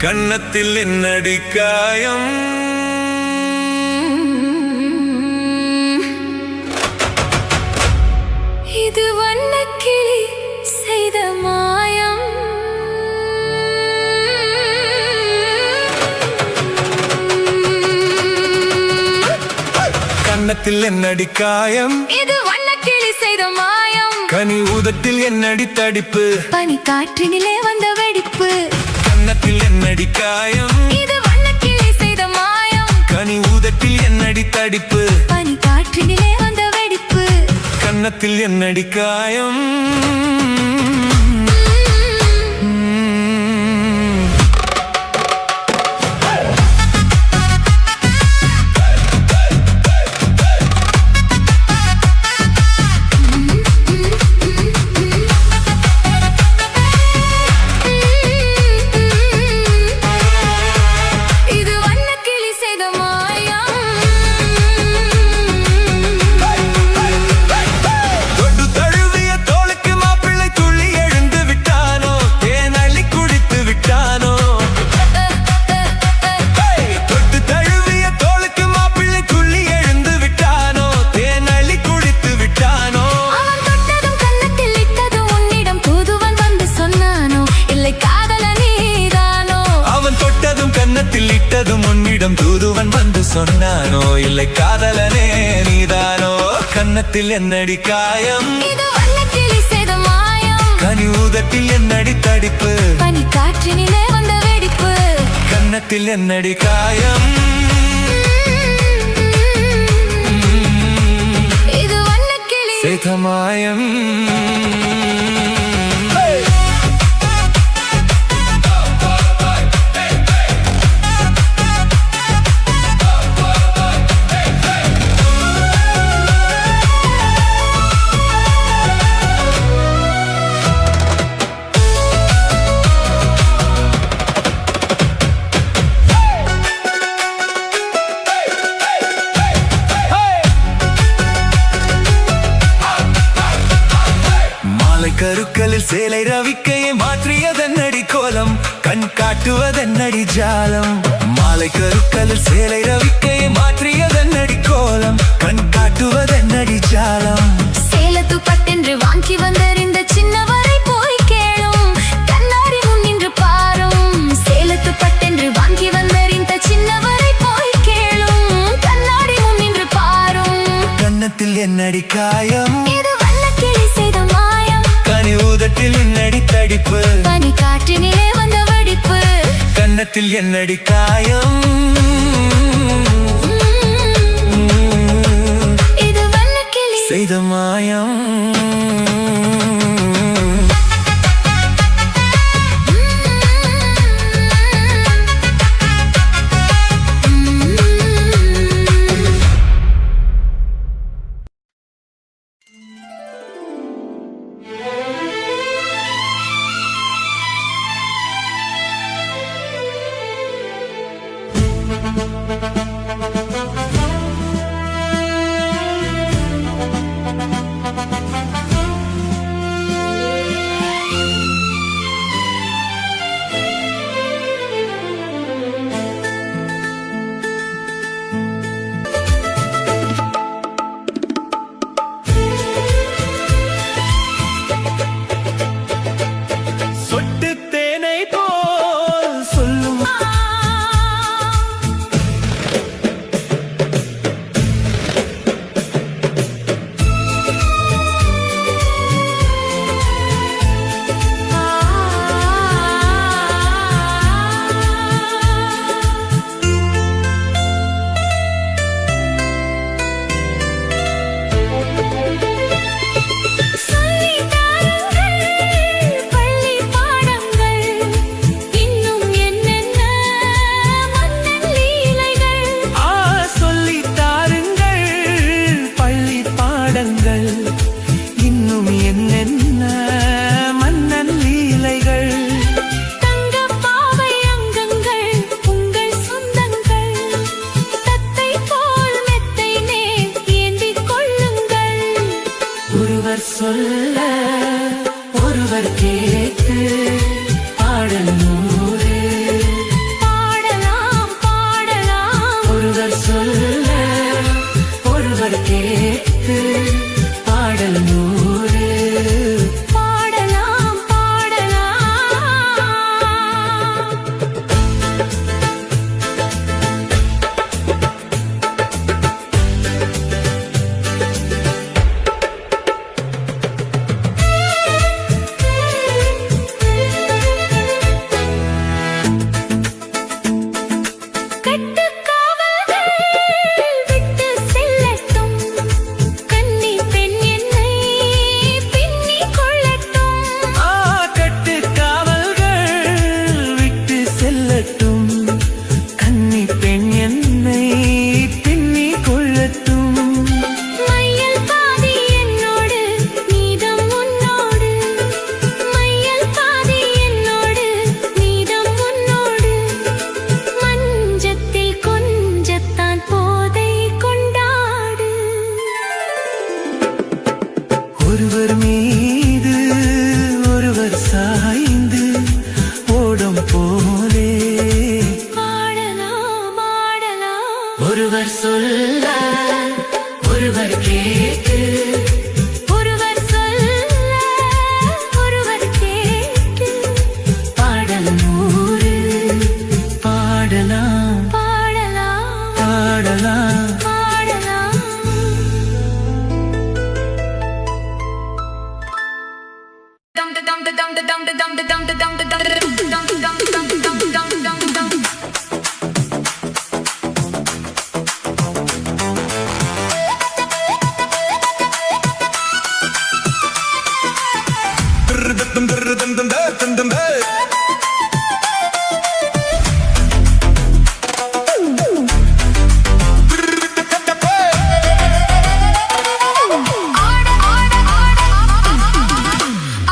கன்னத்தில் என்னடி காயம்? இது வண்ணக்கிளி செய்த மாயம். கன்னத்தில் என்னடி காயம்? இது வண்ணக்கிளி செய்த மாயம். கனி உதட்டில் என்னடி தடிப்பு? பனி காற்றினிலே வந்த வெடிப்பு. கன்னத்தில் என்னடி காயம்? இது வண்ணக்கிளி செய்த மாயம். கனி உதட்டில் என்னடி தடிப்பு? பனி காற்றினிலே வந்த வெடிப்பு. கன்னத்தில் என்னடி காயம்? உன்னிடம் தூதுவன் வந்து சொன்னானோ, இல்லை காதலனே நீதானோ? கன்னத்தில் என்னடி காயம்? இது வண்ணக்கிளி செய்த மாயம். கனி உதட்டில் என்னடி தடிப்பு? பனி காற்றினிலே வந்த வெடிப்பு. கன்னத்தில் என்னடி காயம்? இது வண்ணக்கிளி செய்த மாயம். கருக்களில் சேலை ரவிக்கையை மாற்றியதென்னடி கோலம்? கண் காட்டுவதென்னடி ஜாலம்? மாலை கருக்களில் சேலை ரவிக்கையை மாற்றியதென்னடி கோலம்? கண் காட்டுவதென்னடி ஜாலம்? சேலத்து பட்டென்று வாங்கி வந்தறிந்த சின்னவரை போய் கேளும், கண்ணாடி முன் நின்று பாரும். சேலத்து பட்டென்று வாங்கி வந்தறிந்த சின்னவரை போய் கேளும், கண்ணாடி முன் நின்று பாரும். கன்னத்தில் என்னடி காயம்? இது வண்ணக்கிளி செய்த மாயம். கனி உதட்டில் என்னடி தடிப்பு? பனி காற்றினிலே வந்த வெடிப்பு. கன்னத்தில் என்னடி காயம்? இது வண்ணக்கிளி செய்த மாயம்.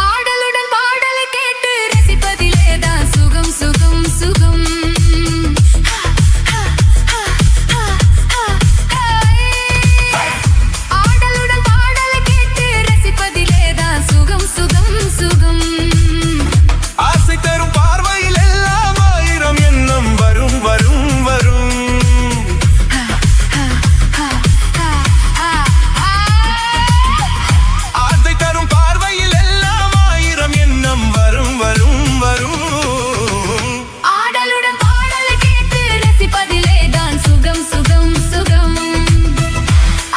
ஆடலுடன் பாடலை கேட்டு ரசிப்பதிலேதான் சுகம் சுகம் சுகம். ஆடலுடன் பாடலை கேட்டு ரசிப்பதிலேதான் சுகம் சுகம் சுகம். ஆசை தரும் பார்வையில் எல்லாம் ஆயிரம் எண்ணம் வரும் வரும் வரும். ஆசை தரும் பார்வையில் எல்லாம் ஆயிரம் எண்ணம் வரும் வரும் வரும். ஆடலுடன் பாடலை கேட்டு ரசிப்பதிலேதான் சுகம் சுகம் சுகம்.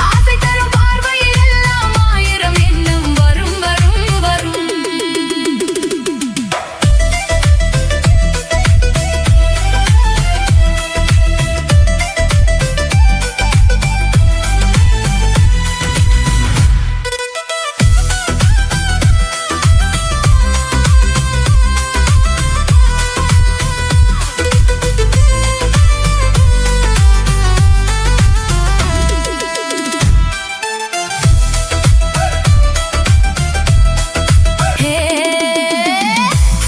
ஆசை தரும் பார்வையில் எல்லாம் ஆயிரம் எண்ணம் வரும் வரும் வரும்.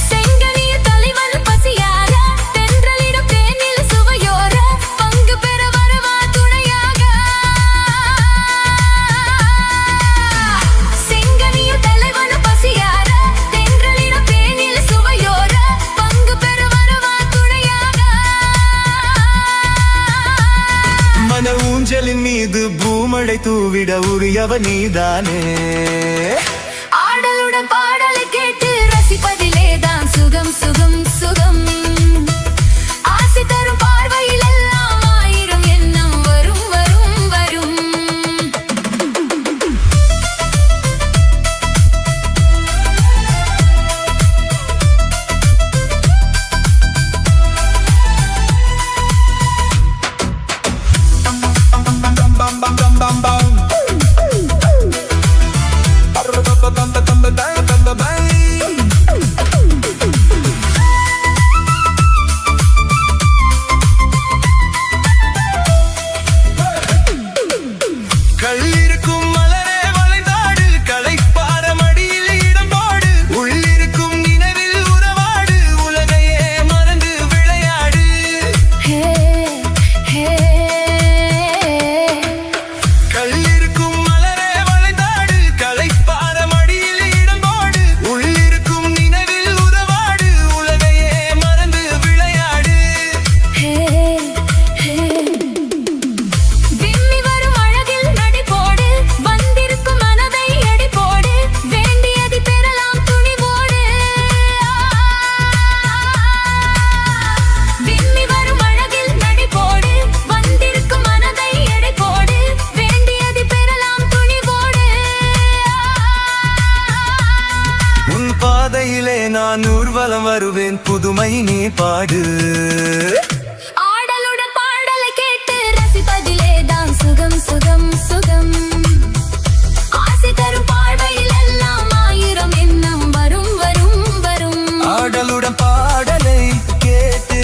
செங்கனிய தலைவன் பசியாக தென்றலிடம் தேனில் சுவையோர பங்கு பெற வரவா துணையாக. செங்கனிய தலைவன் பசியாக தென்றலிடம் தேனில் சுவையோர பங்கு பெற வரவா துணையாக. மன ஊஞ்சலின் மீது பூமழை தூவிட உரியவ நீதானே. ஆடலுடன் பாடலை கேட்டு ரசிப்பதிலேதான் சுகம் சுகம் சுகம். ஆசை தரும் பார்வையில் எல்லாம் ஆயிரம் எண்ணம் வரும் வரும் வரும். கள்ளிருக்கும் மலரே வளைந்தாடு, களைப்பார மடியில் இடம் போடு. உள்ளிருக்கும் நினைவில் உறவாடு, உலகையே மறந்து விளையாடு. ஹே ஹே. கள்ளிருக்கும் மலரே வளைந்தாடு, களைப்பார மடியில் இடம் போடு. உள்ளிருக்கும் நினைவில் உறவாடு, உலகையே மறந்து விளையாடு. ஹே ஹே. விம்மி வரும் அழகில் நடி போடு, வந்திருக்கும் மனதை எடை போடு, வேண்டியதை பெறலாம் துணிவோடு. விம்மி வரும் அழகில் நடி போடு, வந்திருக்கும் மனதை எடை போடு, வேண்டியதை பெறலாம் துணிவோடு. உன் பாதையிலே நான் ஊர்வலம் வருவேன், புதுமை நீ பாடு. ஆடலுடன் பாடலை கேட்டு ரசிப்பதிலேதான் சுகம் சுகம் சுகம். ஆசை தரும் பார்வையில் எல்லாம் ஆயிரம் எண்ணம் வரும் வரும் வரும். ஆடலுடன் பாடலை கேட்டு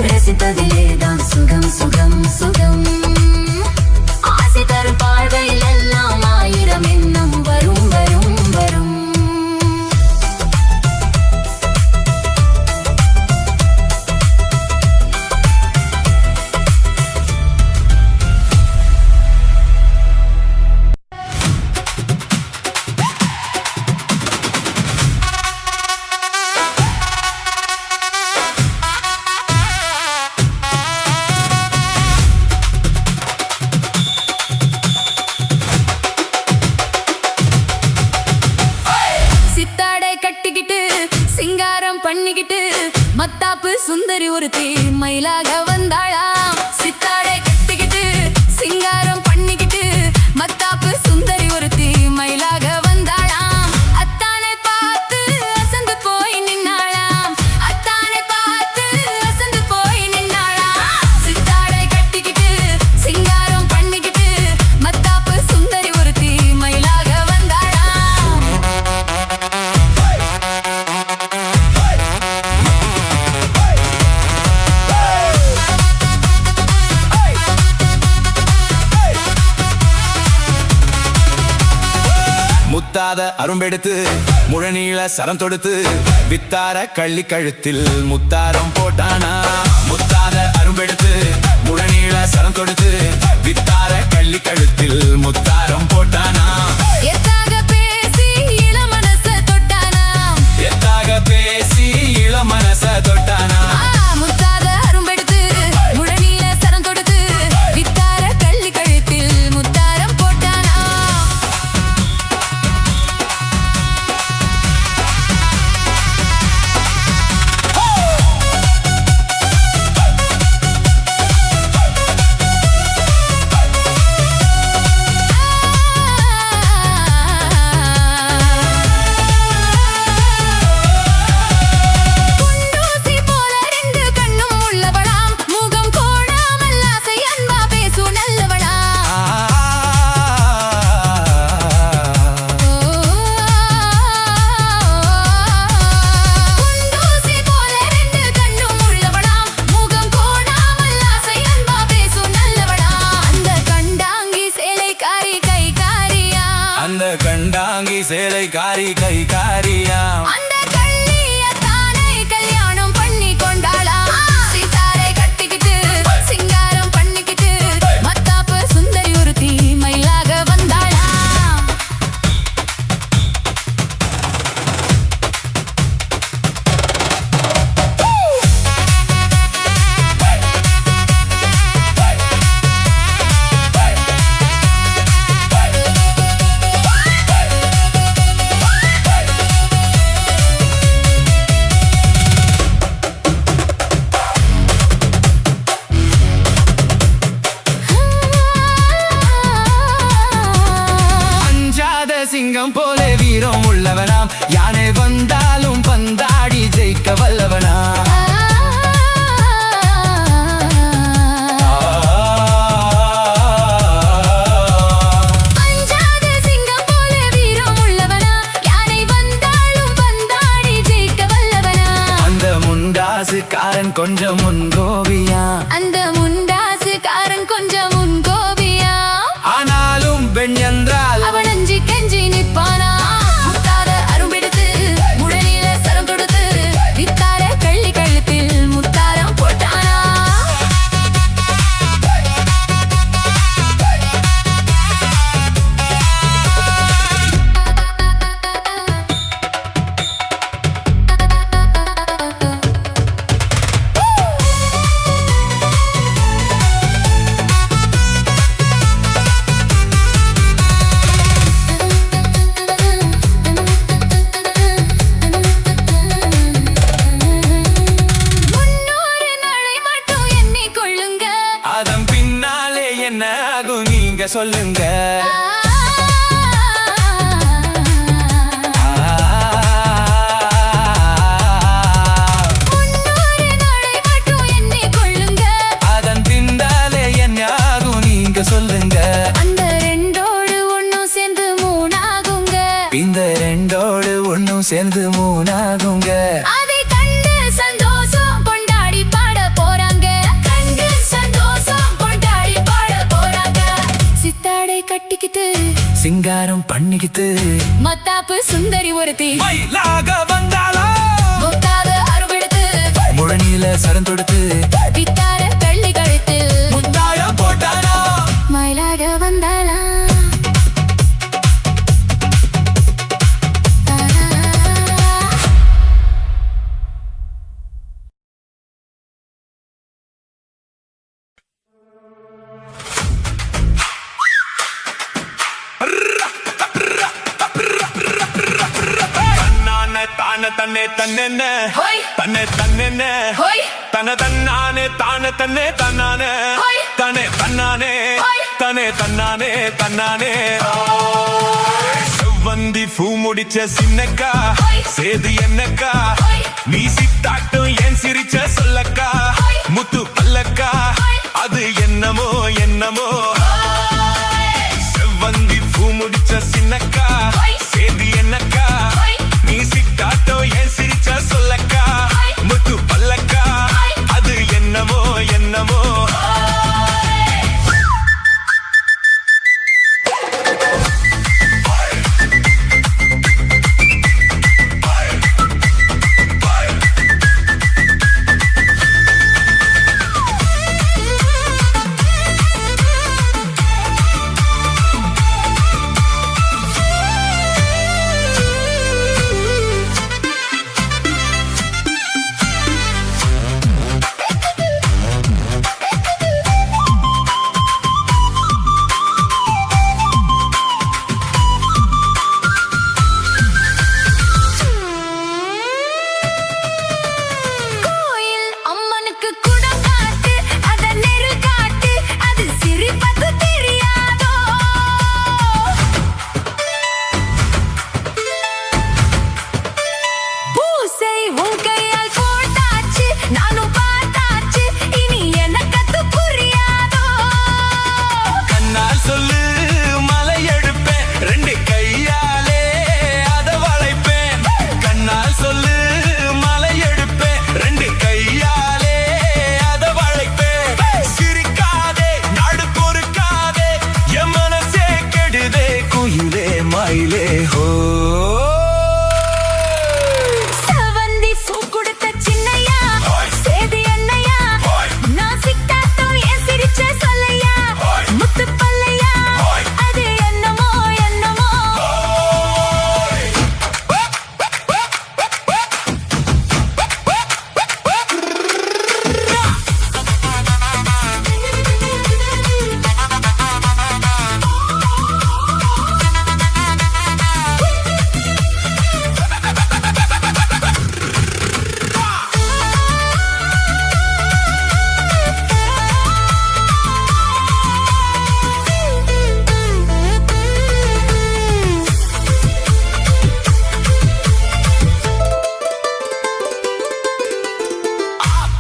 ரசிப்பதிலேதான் சுகம் சுகம் சுகம். ஆசை தரும் பார்வையில் எல்லாம் ஆயிரம் எண்ணம் வரும் வரும் வரும். சித்தாடை கட்டிக்கிட்டு சிங்காரம் பண்ணிக்கிட்டு மத்தாப்பு சுந்தரி ஒருத்தி மயிலாக வந்தாளாம். சித்தாடை கட்டிக்கிட்டு சிங்காரம் பண்ணிக்கிட்டு மத்தாப்பு சுந்தரி ஒருத்தி மயிலாக வந்தாளாம். அத்தானை பார்த்து அசந்து போய் நின்னாளாம். அத்தானை பார்த்து அசந்து போய் நின்னாளாம். சித்தாடை கட்டிக்கிட்டு சிங்காரம் பண்ணிக்கிட்டு மத்தாப்பு சுந்தரி ஒருத்தி மயிலாக வந்தாளாம். முத்தாத அரும்பெடுத்து முழநீள சரம் தொடுத்து வித்தார கள்ளி கழுத்தில் முத்தாரம் போட்டானா முத்தாத அரும்பெடுத்து முழநீள சரம் தொடுத்து வித்தார கள்ளி கழுத்தில் முத்தாரம் போட்டானா எத்தாக பேசி இளமனச தொட்டானா எத்தாக பேசி இளமனச தொட்டானா முத்தாத அரும்பெடுத்து முழநீள சரம் தொடுத்து வித்தார கள்ளி கழுத்தில் முத்தாரம் போட்டானா குண்டூசி போல ரெண்டு கண்ணும் உள்ளவளாம் முகம் கோணாமல் ஆசை அன்பா பேசும் நல்லவளாம் குண்டூசி போல ரெண்டு கண்ணும் உள்ளவளாம் முகம் கோணாமல் ஆசை அன்பா பேசும் நல்லவளாம் அந்த கண்டாங்கி சேலைக்காரி கைகாரியா அந்த கண்டாங்கி சேலை காரி கை காரியா அந்த கள்ளிய தானே கல்யாணம் பண்ணி கொண்டாளா சீதாரை கட்டிக்கிட்டு சிங்காரம் பண்ணிக்கிட்டு மத்தாப்பு சுந்தரி ஒருத்தி மயிலாக வந்தாளா அஞ்சாத சிங்கம் போல வீரம் உள்ளவனாம் யானை வந்தாலும் பந்தாடி ஜெயிக்க வல்லவனா அஞ்சாத சிங்கம் போல வீரம் உள்ளவனா யானை வந்தாலும் பந்தாடி ஜெயிக்க வல்லவனா அந்த முண்டாசுக்காரன் கொஞ்சம் முன்கோவியா அந்த முண்டாசுக்காரன் கொஞ்சம் முன்கோபியா ஆனாலும் பெண் என்றால் அவன் அஞ்சி கெஞ்சி நிற்பானா முத்தாத அரும்பெடுத்து முழநீள சரம் தொடுத்து வித்தார கள்ளி கழுத்தில் முத்தாரம் போட்டானா முன்னூறு நாளை மட்டும் எண்ணிக்கொள்ளுங்க அதன் பின்னாலே என்ன ஆகும் நீங்க சொல்லுங்க முன்னூறு நாளை மட்டும் எண்ணிக்கொள்ளுங்க அதன் பின்னாலே என்ன ஆகும் நீங்க சொல்லுங்க அந்த ரெண்டோடு ஒன்னும் சேர்ந்து மூணாகுங்க இந்த ரெண்டோடு ஒண்ணும் சேர்ந்து மூணாகுங்க அதை கண்டு சந்தோஷம் கொண்டாடி பாட போறாங்க கண்டு சந்தோஷம் கொண்டாடி பாட போறாங்க சித்தாடை கட்டிக்கிட்டு சிங்காரம் பண்ணிக்கிட்டு மத்தாப்பு சுந்தரி ஒருத்தி மயிலாக வந்தாளா முத்தாத அருவெடுத்து முழநீள சரம் தொடுத்து வித்தார கள்ளி கழுத்தில் முத்தாரம் போட்டானா மயிலாக வந்தாளா தான தன்னே தன்னென்ன ஹோய். தன்னை தன்னென்ன ஹோய். தன தன்னானே தான தன்னே தன்னானே ஹோய். தனே தன்னானே ஹோய். தனே தன்னானே தன்னானே செவ்வந்தி பூ முடிச்ச சின்னக்கா ஹோய். சேது என்னக்கா ஹோய். நீ சித்தாட்டும் ஏன் சிரிச்ச சொல்லக்கா ஹோய். முத்து பல்லக்கா ஹோய். அது என்னமோ என்னமோ செவ்வந்தி பூ முடிச்ச சின்னக்கா ஹோய். சேது என்னக்கா ஹோய். நீ சித்தாட்டோ ஏன் சிரிச்ச சொல்லக்கா ஹோய். முத்து பல்லக்கா ஹோய். அது என்னமோ என்னமோ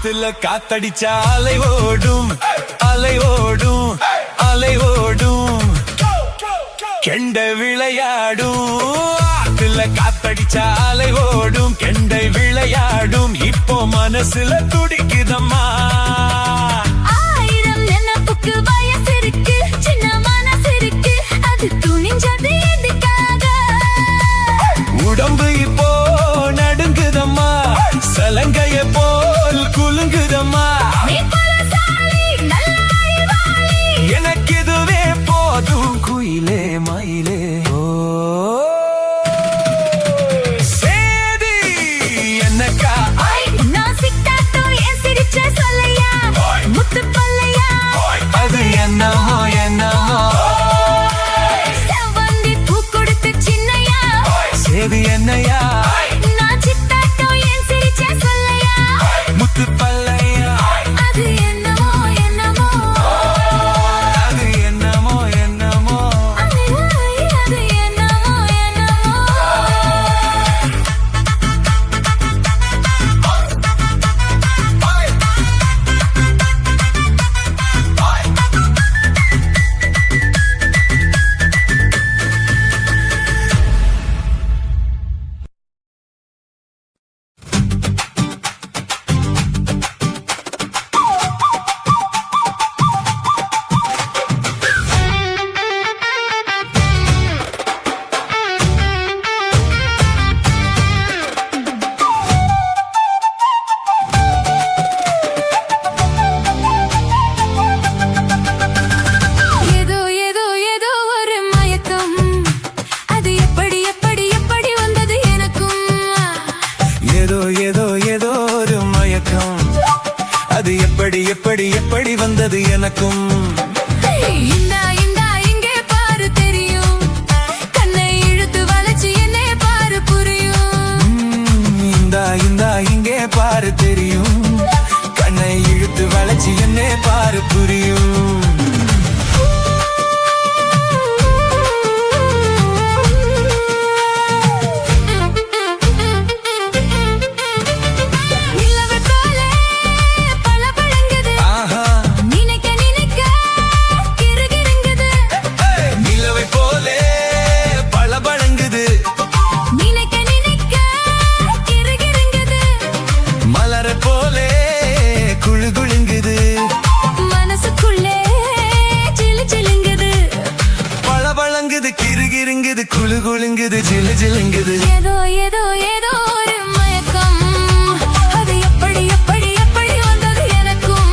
ஆத்துல காத்தடிச்சா அலை ஓடும் அலை ஓடும் அலை ஓடும் கெண்டை விளையாடும் ஆத்துல காத்தடிச்சா அலை ஓடும் கெண்டை விளையாடும் இப்போ மனசுல துடிக்குதம்மா ஆயிரம் நினைப்புக்கு வயசு இருக்கு சின்ன மனசு இருக்கு அது துணிஞ்சது எதுக்காக உடம்பு இப்போ நடுங்குதம்மா சலங்கைய போல் குலுங்குதம்மா நீ பலசாலி நல்ல அறிவாளி எனக்கு இதுவே போதும் குயிலே மயிலே ஓ சேதி என்னக்கா நான் சிட்டாட்டோ என் சிரிச்ச சொல்லையா முத்து பல்லையா அது என்னமோ என்னமோ செவ்வந்தி பூ கொடுத்த சின்னையா சேதி என்னையா நான் சிட்டாட்டோ என் சிரிச்ச சொல்லையா முத்து பல்லையா அது என்னமோ என்னமோ அது என்னமோ என்னமோ அது என்னமோ என்னமோ ஏதோ ஏதோ ஏதோ ஒரு மயக்கம் அது எப்படி எப்படி எப்படி வந்தது எனக்கும் ஏதோ ஏதோ ஏதோ ஒரு மயக்கம் அது எப்படி எப்படி எப்படி வந்தது எனக்கும் இந்தா இந்தா இங்கே பாரு தெரியும் கண்ணை இழுத்து வளைச்சு என்னை பாரு புரியும் இந்தா இந்தா இங்கே பாரு தெரியும் கண்ணை இழுத்து வளைச்சு என்னே பாரு புரியும் நிலவை போல பளபளங்குது ஆஹா நினைக்க நினைக்க கிறுகிறுங்குது நிலவை போலே பளபளங்குது நினைக்க நினைக்க கிறுகிறுங்குது மலர போலே குழு குழுங்குது மனசுக்குள்ளே சிலு சிலுங்குது பளபளங்குது கிறுகிறுங்குது குழு குழுங்குது ஜிலு ஜிலுங்குது ஏதோ ஏதோ ஏதோ ஒரு மயக்கம் அது எப்படி எப்படி எப்படி வந்தது எனக்கும்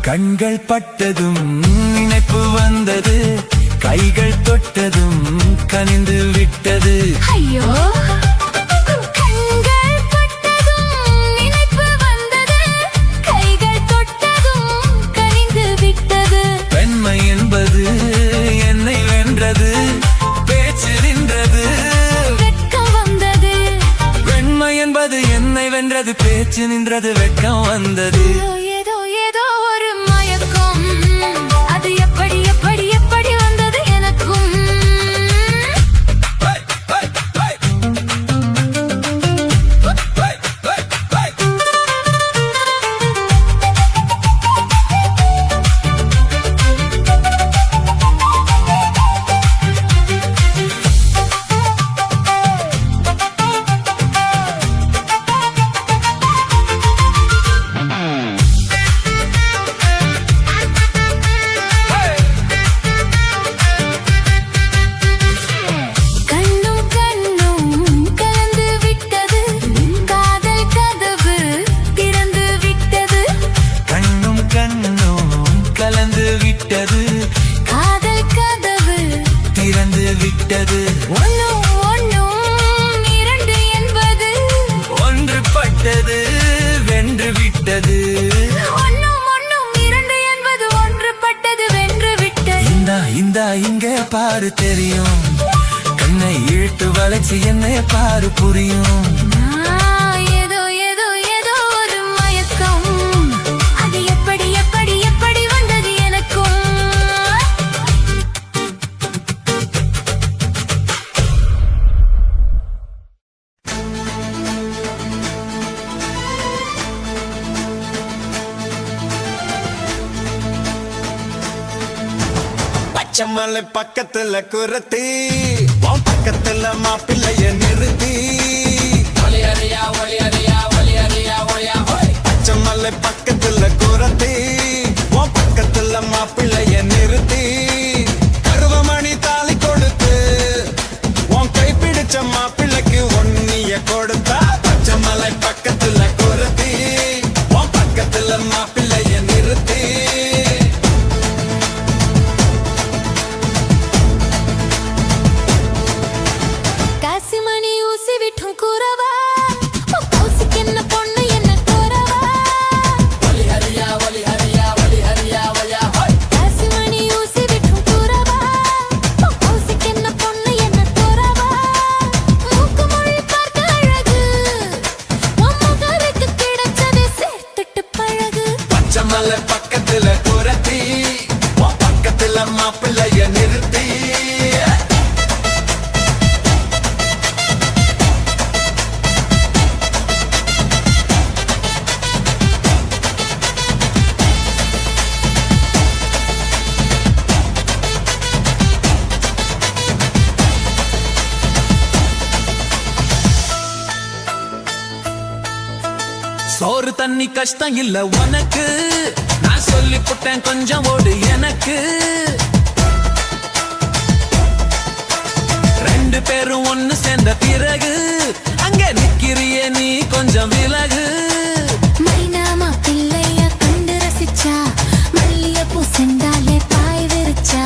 கண்கள் பட்டதும் நினைப்பு வந்தது கைகள் தொட்டதும் கனிந்து விட்டது ஐயோ கண்கள் பட்டதும் நினைப்பு வந்தது கைகள் தொட்டதும் கனிந்து விட்டது பெண்மை என்பது என்னை வென்றது பேச்சு நின்றது வெட்கம் வந்தது பெண்மை என்பது என்னை வென்றது பேச்சு நின்றது வெட்கம் வந்தது ஏதோ ஏதோ ஒரு மயக்கம் அது எப்படி எப்படி எப்படி வந்தது எனக்கும் பேசி என்ன பாரு புரியும். ஏதோ ஏதோ ஏதோ ஒரு மயக்கம், அது எப்படி எப்படி எப்படி வந்தது எனக்கும். பச்சைமலை பக்கத்துல குரத்தி, உன் பக்கத்துல மாப்பிள்ளைய நிறுத்தி. பச்சைமலை பக்கத்துல குரத்தி, உன் பக்கத்துல மாப்பிள்ளைய நிறுத்தி. கருவமணி தாலி கொடுத்து உன் கை பிடிச்ச மாப்பிள்ளைக்கு ஒன்னிய கொடுத்தா. பச்சைமலை பக்கத்துல குரத்தி, உன் பக்கத்துல மாப்பிள்ளைய நிறுத்தி. காசிமணி ஊசி விட்டும் கூறவா, கௌசிக்கு என்ன பொண்ணு என்ன கூறவா. காசிமணி ஊசி விட்டும் கூறவா, கௌசிக்கு என்ன பொண்ணு என்ன கூறவா. மூக்கு மொழி பார்க்க அழகு, உன் முகருக்கு கிடைச்சதை சேர்த்துட்டு பழகு. பச்சைமலை பக்கத்துல குரத்தி, உன் பக்கத்துல மாப்பிள்ளைய நிறுத்தி. சோறு தண்ணி கஷ்டம் இல்ல உனக்கு, நான் சொல்லி புட்டேன் கொஞ்சம் ஓடு எனக்கு. ரெண்டு பேரும் ஒண்ணு சேர்ந்த பிறகு அங்கே நிக்கிறியே நீ கொஞ்சம் விலகு. மைனாமா பிள்ளைய கண்டு ரசிச்சா, மல்லிகைப்பூ செண்டாலே பாய் விரிச்சா.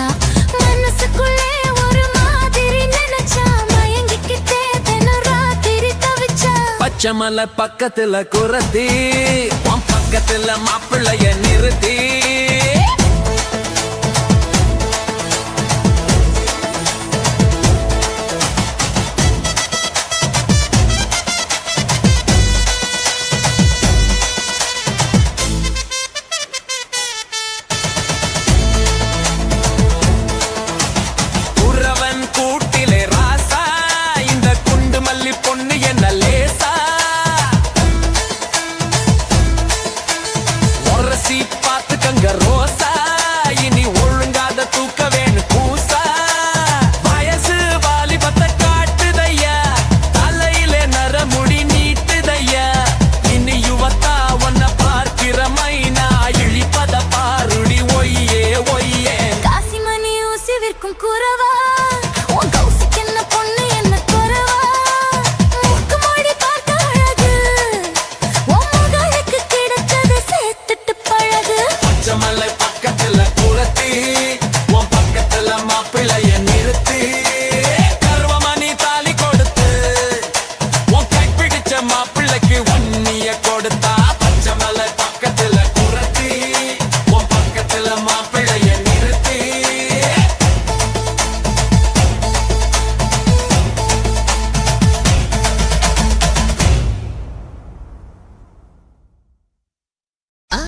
மனசுக்குள்ளே ஒரு மாதிரி நினைச்சா, மயங்கிக்கிட்டே தினம் ராத்திரி தவிச்சா. பச்சைமலை பக்கத்துல குரத்தி, உன் பக்கத்துல மாப்பிள்ளைய நிறுத்தி. உறவன் கூட்டிலே ராசா, இந்த குண்டு மல்லி பொண்ணு என்ன லேசா. உரசி பார்த்துக்கங்க ரோசா, இனி ஒழுங்காத தூக்க வேணும் பூசா. வயசு வாலிபத்தை காட்டுதையா, தலையிலே நரமுடி நீட்டுதையா. இனி யுவத்தா உன்னை பார்க்கிற மைனா, இழிப்பத பாருடி ஒய்யே ஒய்யே. காசிமணி ஊசி விற்கும் கூறவா, உன் கௌசிக்கு என்ன பொண்ணு என்ன கூறவா. மூக்கு மொழி பார்க்க அழகு, உன் முகருக்கு கிடைச்சதை சேர்த்துட்டு பழகு. பச்சைமலை பக்கத்துல குரத்தி, உன் பக்கத்துல மாப்பிள்ளைய நிறுத்தி. கருவமணி தாலி கொடுத்து உன் கை பிடிச்ச மாப்பிள்ளைக்கு ஒன்னிய கொடுத்தா. பச்சைமலை பக்கத்துல குரத்தி, உன் பக்கத்துல மாப்பிள்ளைய நிறுத்தி. ஆ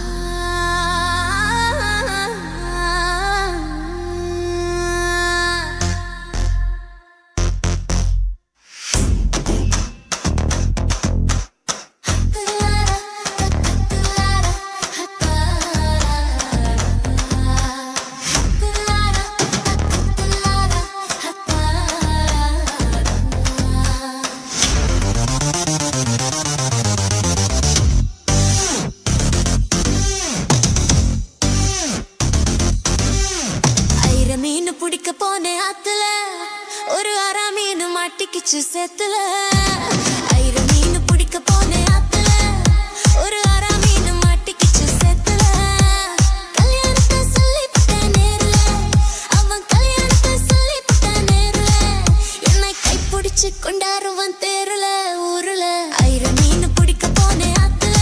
மீன் பிடிக்க போனேன் ஆத்துல, ஒரு அரை மீன் மாட்டிக்கிச்சு சேத்துல. ஐர மீன் பிடிக்க போனேன் ஆத்துல, ஒரு அரை மீன் மாட்டிக்கிச்சு சேத்துல. கல்யாணத்தை சொல்லிவிட்டேன் நேர்ல, அவன் கல்யாணத்தை சொல்லிவிட்டான் நேர்ல. என்னை கைப்பிடிச்சு கொண்டாருவன் தேர்ல ஊர்ல. ஐர மீன் பிடிக்க போனேன் ஆத்துல,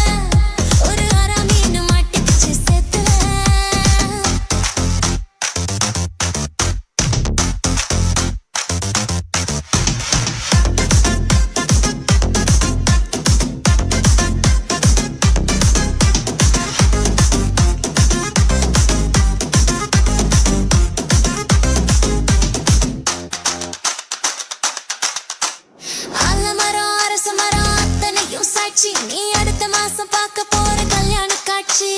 ஒரு அரை மீன் மாட்டிக்கிச்சு சேத்துல. அடுத்த மாசம் பார்க்க போற கல்யாண காட்சி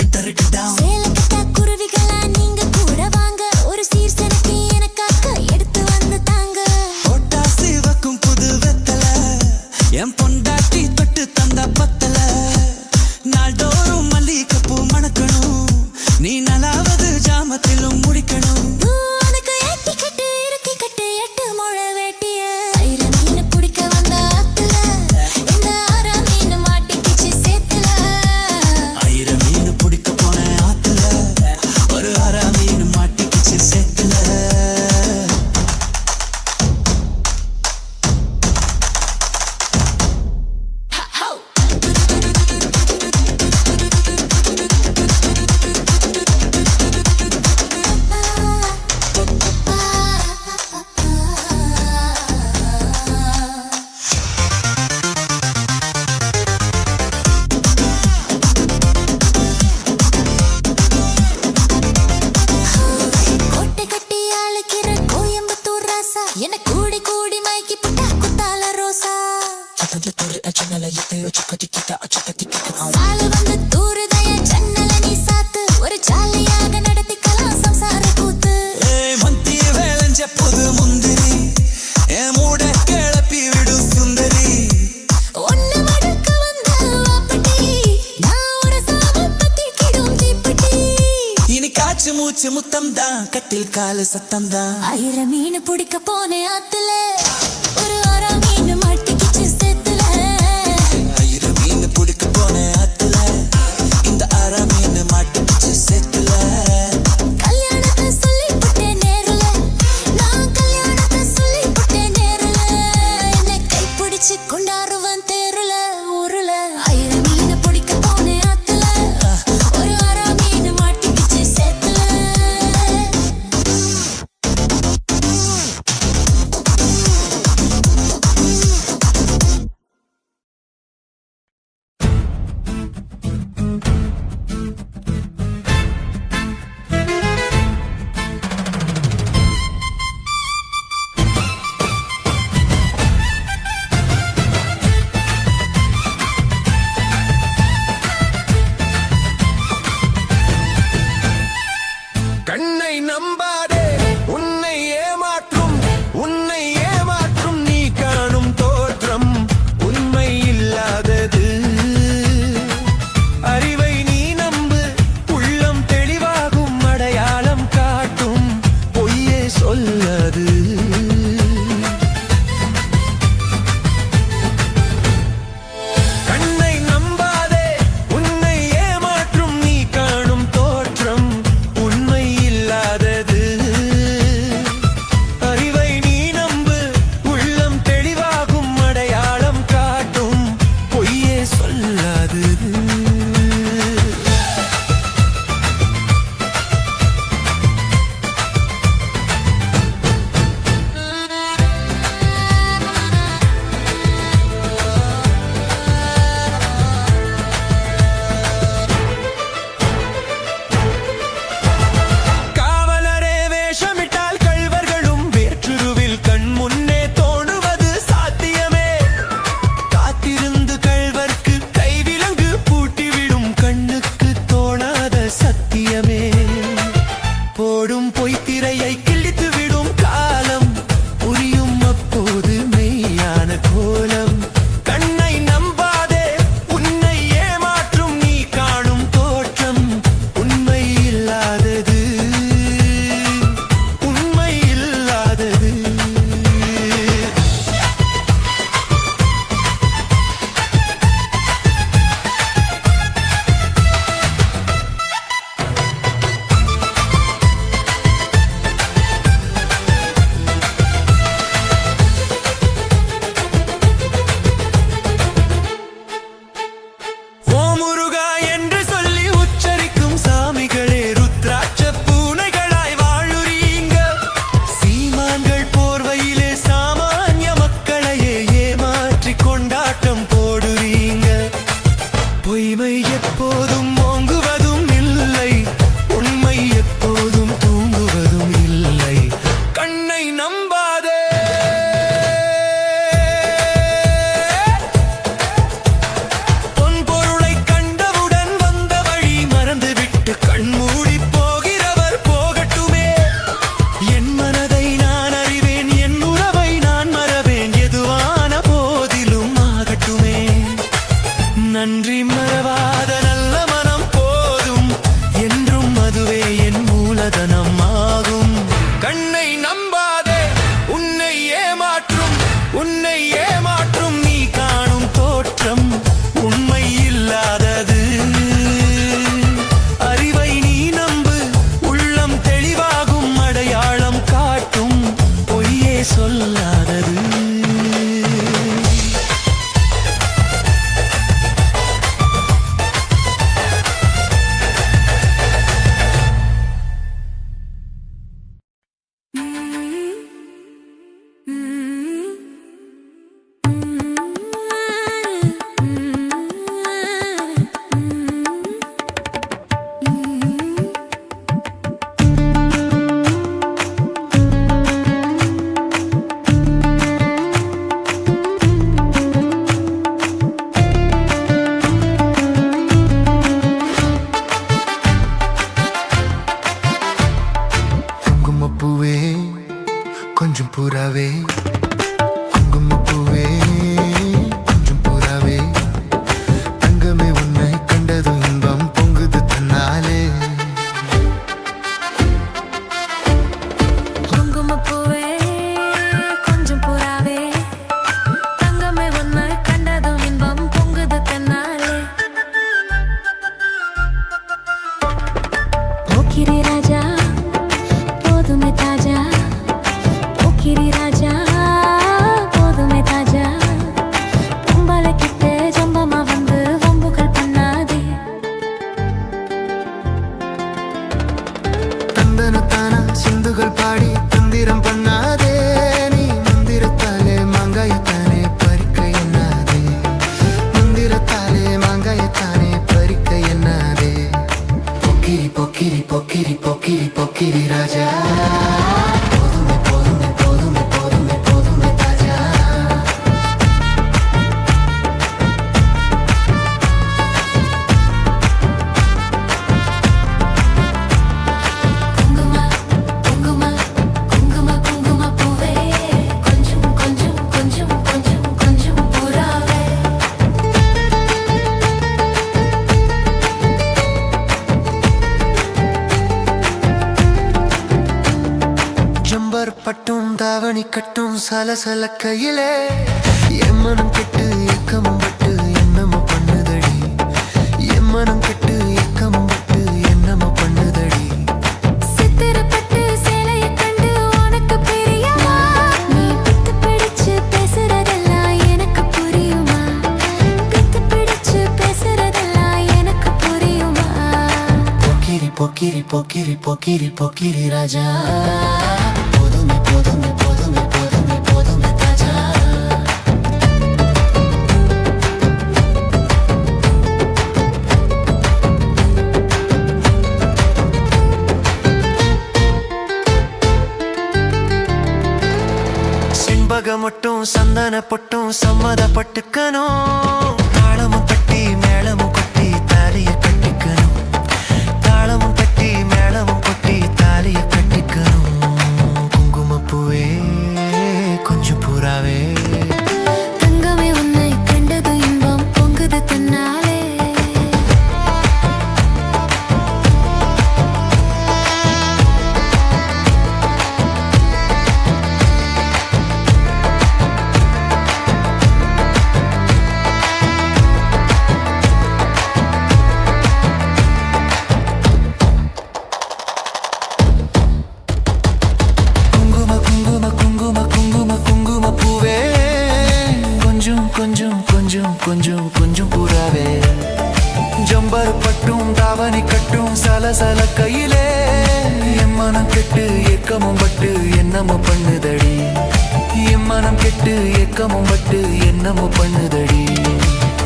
சேலக்கட்டா குருவிகளா நீங்க கூட வாங்க ஒரு சீர்சனக்கு எனக்காக எடுத்து வந்து தாங்க சிவக்கும் புது வெத்தல என் பொண்டாட்டி தொட்டு தந்த பத்தல நாள்தோறும் மல்லிகை பூ மணக்கணும் நீ நலாவது ஜாமத்திலும் முடிக்கணும் உனக்கு ஏட்டி கட்டு இறுக்கி கட்டு 8 முழ வேட்டிய ஐர மீன் பிடிக்க வந்த ஆத்துல இந்த ஆரா மீன் மாட்டிக்கிச்சு சேத்துல ஐர மீன் பிடிக்க போன ஆத்துல ஒரு அரை மீன் மாட்டிக்கிச்சு சேத்துல கோட்டை கட்டி ஆளுக்கிற கோயம்புத்தூர் ராசா என்ன கூடி கூடி மைக்கி புட்டா குத்தால ரோசா சால வந்து தூருதய ஜன்னல நீ சாத்து ஒரு ஜாலியாக நடத்திக்கலாம் சம்சார கூத்து மந்தி வேளஞ்ச புது முந்திரி என் மூட கிளப்பி விடும் சுந்தரி ஒன்னு மடக்க வந்த வாப்பட்டி நான் ஒரு சாம பத்தி கிடும் தீப்பட்டி இனி காச்சு மூச்சு முத்தம் தான் கட்டில் காலு சத்தம் தான் ஐர மீன் பிடிக்க போனே ஆத்துல ஒரு ஆரா மீன் மாட்டிக்கிச்சு சேத்துல ஐர மீன் பிடிக்க போன ஆத்துல இந்த அரை மீன் மாட்டிக்கிச்சு சேத்துல கல்யாணத்தை சொல்லி புட்டேன் நேருல நான் கல்யாணத்தை சொல்லி புட்டேன் நேருல என்னை கைப்பிடிச்சு கொண்டாடுவன் தேருல ஊருல ஐர மீன் பிடிக்க போனே ஆத்துல ஒரு ஆரா மீன் மாட்டிக்கிச்சு சேத்துல கண்ணை நம்பாதே உன்னை ஏமாற்றும் நீ காணும் தோற்றம் உண்மை இல்லாதது அறிவை நீ நம்பு உள்ளம் தெளிவாகும் அடையாளம் காட்டும் பொய்யே சொல்லாது கண்ணை நம்பாதே உன்னை ஏமாற்றும் நீ காணும் தோற்றம் உண்மை இல்லாதது அறிவை நீ நம்பு உள்ளம் தெளிவாகும் அடையாளம் காட்டும் பொய்யே சொல்லாது காவலரே வேஷமிட்டால் கள்வர்களும் வேற்றுருவில் கண் முன்னே தோணுவது சாத்தியமே காத்திருந்து கள்வர்க்கு கைவிலங்கு பூட்டிவிடும் கண்ணுக்கு தோணாத சத்தியமே போடும் பொய்த்திரையை கிழித்து விடும் காலம் புரியும் அப்போது மெய்யான கோலம் கண்ணை நம்பாதே உன்னை ஏமாற்றும் நீ காணும் தோற்றம் உண்மை இல்லாதது உண்மை இல்லாதது பூவே கொஞ்சம் புறாவே குங்குமப்பூவே கொஞ்சம் புறாவே தங்கமே உன்னை கண்டதும் இன்பம் பொங்குது தன்னாலே குங்குமப்பூவே கொஞ்சம் புறாவே தங்கமே உன்னை கண்டதும் இன்பம் பொங்குது தன்னாலே போக்கிரி ராஜா போதுமே தாஜா போக்கிரி ராஜா போதுமே தாஜா பொம்பளை கிட்ட ஜம்பமா வந்து வம்புகள் பண்ணாதே தந்தனத்தான சிந்துகள் பாடி தந்திரம் பண்ணாதே நீ மந்திரத்தாலே மாங்காயத்தானே பறிக்க எண்ணாதே மந்திரத்தாலே மாங்காயத்தானே பறிக்க எண்ணாதே பொக்கிரி பொக்கிரி பொக்கிரி பொக்கிரி பொக்கிரி ராஜா போதுமே போதுமே போதுமே போதுமே போதுமே தாஜா குங்கும குங்கும குங்கும குங்குமப்பூவே கொஞ்சம் கொஞ்சம் கொஞ்சம் கொஞ்சம் கொஞ்சம் புறாவே ஜம்பர் பட்டும் தாவணி கட்டும் சலசல கையிலே எம்மனம் கெட்டு ஏக்கமும் பட்டு என்னமோ பண்ணுதடி எம்மனம் கெட்டு ஏக்கமும் பட்டு என்னமோ பண்ணுதடி சித்திரப்பட்டு சேலைய கண்டு உனக்கு பிரியமா நீ பித்து பிடிச்சு பேசுறதெல்லாம் எனக்கு புரியுமா பித்து பிடிச்சு பேசுறதெல்லாம் எனக்கு புரியுமா பொக்கிரி பொக்கிரி பொக்கிரி பொக்கிரி பொக்கிரி ராஜா போதுமே போதுமே போதுமே போதுமே போதுமே தாஜா செண்பகமொட்டும் சந்தன பொட்டும் சம்மதப்பட்டுக்கணும் தாளமும் தட்டி மேளமும் கொட்டி தாலிய கட்டிக்கணும் தாளமும் தட்டி மேளமும் கொட்டி தாலிய கட்டிக்கணும் குங்குமப்பூவே கொஞ்சம் புறாவே தங்கமே உன்னை கண்டது இன்பம் பொங்குது தன்னாலே குங்கும குங்கும குங்கும குங்கும குங்குமப்பூவே கொஞ்சம் கொஞ்சம் கொஞ்சம் கொஞ்சம் கொஞ்சம் புறாவே ஜம்பர் பட்டும் தாவணி கட்டும் சலசல கையிலே எம்மனம் கெட்டு ஏக்கமும் பட்டு என்னமோ பண்ணுதடி எம்மனம் கெட்டு ஏக்கமும் பட்டு என்னமோ பண்ணுதடி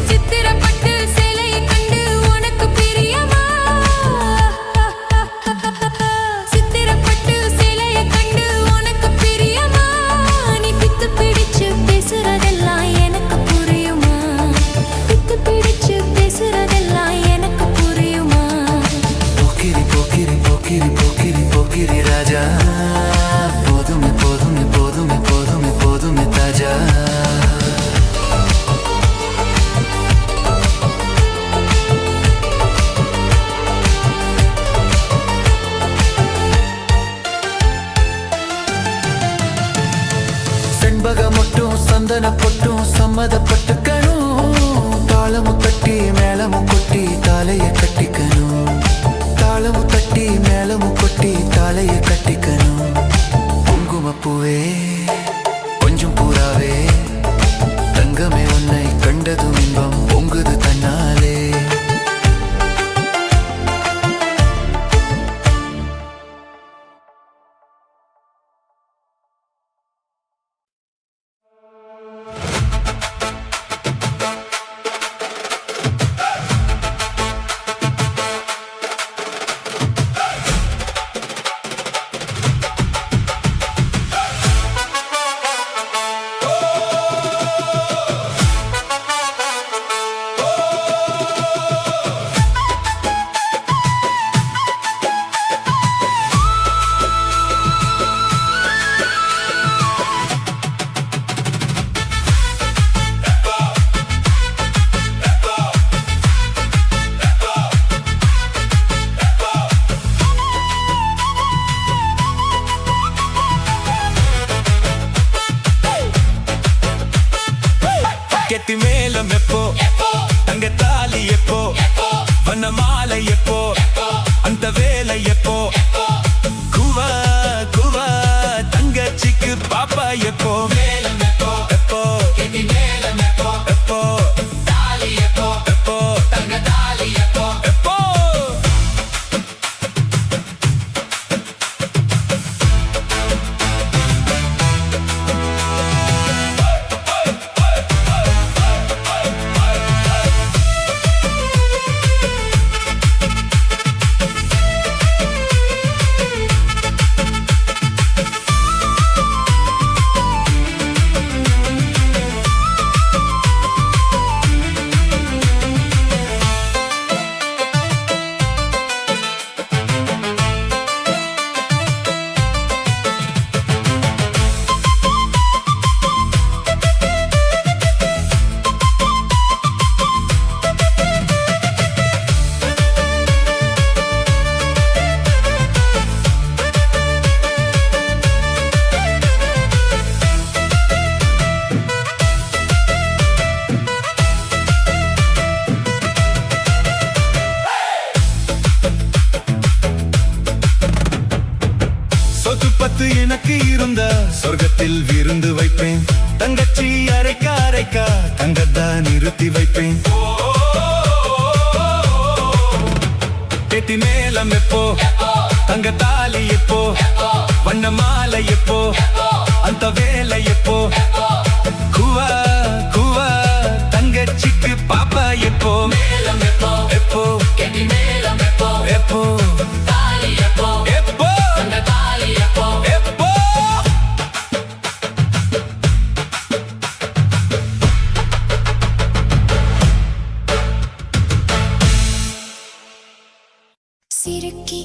சித்திரப்பட்டு சேலைய கண்டு உனக்கு பிரியமா சித்திரப்பட்டு சேலைய கண்டு உனக்கு பிரியமா நீ பித்து பிடிச்சு பேசுறதெல்லாம் எனக்கு புரியுமா பித்து பிடிச்சு பேசுறதெல்லாம் எனக்கு புரியுமா பொக்கிரி பொக்கிரி பொக்கிரி பொக்கிரி பொக்கிரி ராஜா போதுமே போதுமே போதுமே போதுமே போதுமே தாஜா செண்பகமொட்டும் சந்தன பொட்டும் சம்மதப்பட்டுக்கணும் தாளமும் தட்டி மேளமும் கொட்டி தாலைய கட்டிக்கணும் தாளமும் தட்டி மேளமும் கொட்டி தாலைய கட்டிக்கணும் குங்குமப்பூவே கொஞ்சம் புறாவே தங்கமே உன்னை கண்டதும் இன்பம் பொங்குது தன்னாலே பாப்பா எப்போ மேலம் எப்போ எப்போ கெட்டி மேலம் எப்போ எப்போ தாலி எப்போ எப்போ தங்க தாலி எப்போ எப்போ எனக்கு இருந்த சொர்க்கத்தில் விருந்து வைப்பேன் தங்கச்சி அரைக்கா அரைக்கா தங்கத்தான் நிறுத்தி வைப்பேன் கெட்டி மேலம் எப்போ தங்க தாலி எப்போ வண்ண மாலை எப்போ அந்த வேலை எப்போ குவா குவா தங்கச்சிக்கு பாப்பா எப்போ மேலம் எப்போ எப்போ கெட்டி மேலம் எப்போ எப்போ தாலி எப்போ எப்போ தங்க தாலி எப்போ எப்போ சிறுக்கி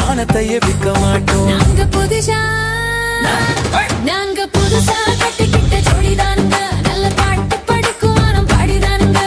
பணத்தையே விற்க மாட்டோம். நாங்க புதுசா கட்டிக்கிட்ட ஜோடிதானுங்க, நல்ல பாட்டு படிக்கும் வாரம் பாடிதானுங்க.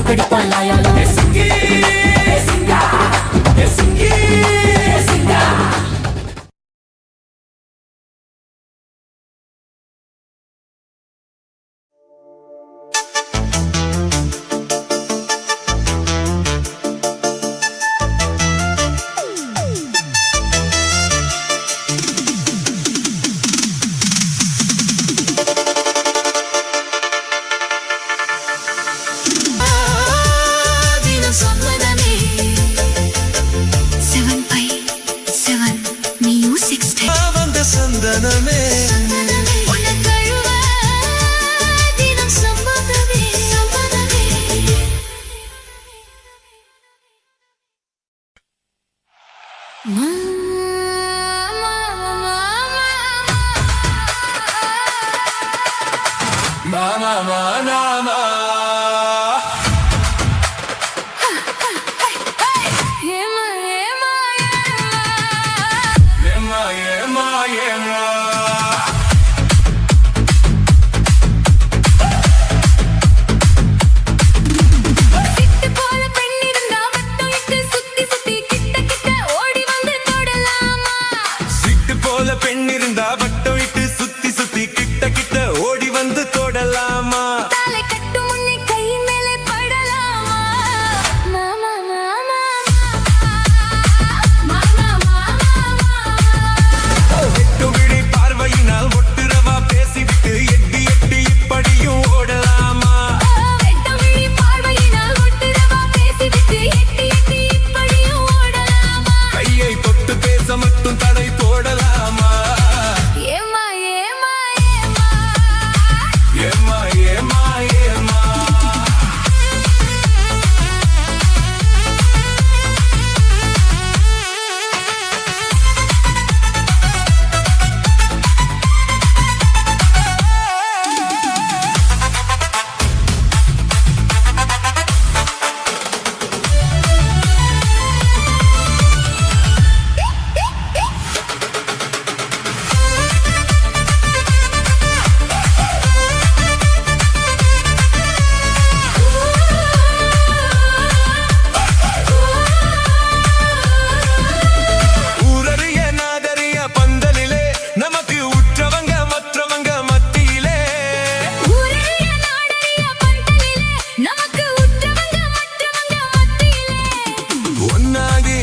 கடிப்பான் லாயாலம் சிங்கி சிங்கா சிங்கி சிங்கா தினம் சம்மதமே 7/7 மியூசிக் ஸ்டைல் வந்த சந்தனமே உன்னை கழுவ தினம் சம்மதமே சம்மதமே Mama manama yema yema yema சிட்டு போல பெண் இருந்தா வட்டம் இட்டு சுத்தி சுத்தி கிட்ட கிட்ட ஓடி வந்து தொடலாமா சிட்டு போல பெண் இருந்தா வட்டம் இட்டு சுத்தி சுத்தி கிட்ட கிட்ட ஓடி வந்து தொடலாமா தலை கட்டு முன்னே கை மேலே படலாமா மாமா மாமா மாமா மாமா எட்டு விழி பார்வையினால் ஒட்டுறவா பேசிவிட்டு எட்டி எட்டி இப்படியும் ஓடலாமா வெட்டவிழி பார்வையினால் ஒட்டுறவா பேசிவிட்டு எட்டி எட்டி இப்படியும் ஓடலாமா கையை தொட்டு பேச மட்டும் தடை போடலாமா ஏமா ஏமா ஏமா ஏமா ஏமா ஏமா ஊரறிய நாதறிய பந்தலிலே நமக்கு உற்றவங்க மற்றவங்க மத்தியிலே ஊரறிய நாடறிய பந்தலிலே நமக்கு உற்றவங்க மற்றவங்க மத்தியிலே ஒன்னாகி